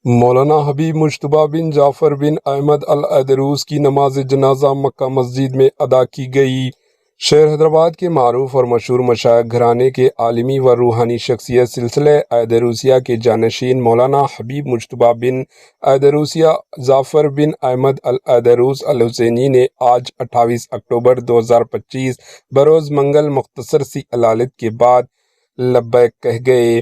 مولانا حبیب مجتبیٰ بن جعفر بن احمد العیدروس کی نماز جنازہ مکہ مسجد میں ادا کی گئی۔ شہر حیدرآباد کے معروف اور مشہور مشائخ گھرانے کے عالمی و روحانی شخصیت سلسلہ عیدروسیہ کے جانشین مولانا حبیب مجتبیٰ بن عیدروسیہ جعفر بن احمد العیدروس الحسینی نے آج 28 اکتوبر 2025 بروز منگل مختصر سی علالت کے بعد لبیک کہہ گئے۔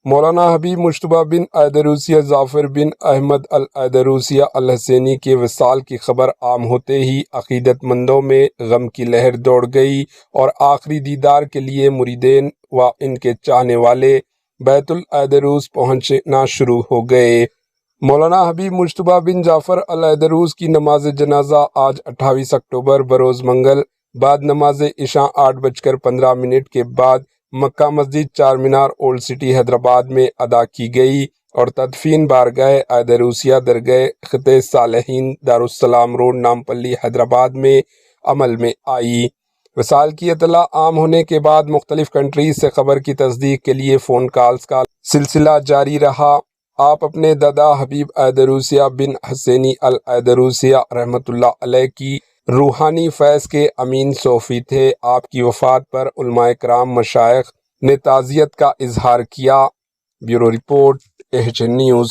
مولانا حبیب مجتبیٰ بن عیدروسیہ جعفر بن احمد العیدروسیہ الحسینی کے وصال کی خبر عام ہوتے ہی عقیدت مندوں میں غم کی لہر دوڑ گئی اور آخری دیدار کے لیے مریدین و ان کے چاہنے والے بیت العیدروس پہنچنا شروع ہو گئے۔ مولانا حبیب مجتبیٰ بن جعفر العیدروس کی نماز جنازہ آج 28 اکتوبر بروز منگل بعد نماز عشاء 8:15 کے بعد مکہ مسجد چار مینار اولڈ سٹی حیدرآباد میں ادا کی گئی اور تدفین بارگاہ عیدروسیہ درگاہ خطِ صالحین دارالسلام روڈ نامپلی حیدرآباد میں عمل میں آئی۔ وصال کی اطلاع عام ہونے کے بعد مختلف کنٹریز سے خبر کی تصدیق کے لیے فون کالز کا سلسلہ جاری رہا۔ آپ اپنے دادا حبیب عیدروسیہ بن حسینی العیدروسیہ رحمۃ اللہ علیہ کی روحانی فیض کے امین صوفی تھے۔ آپ کی وفات پر علماء کرام مشائخ نے تعزیت کا اظہار کیا۔ Bureau report, H news.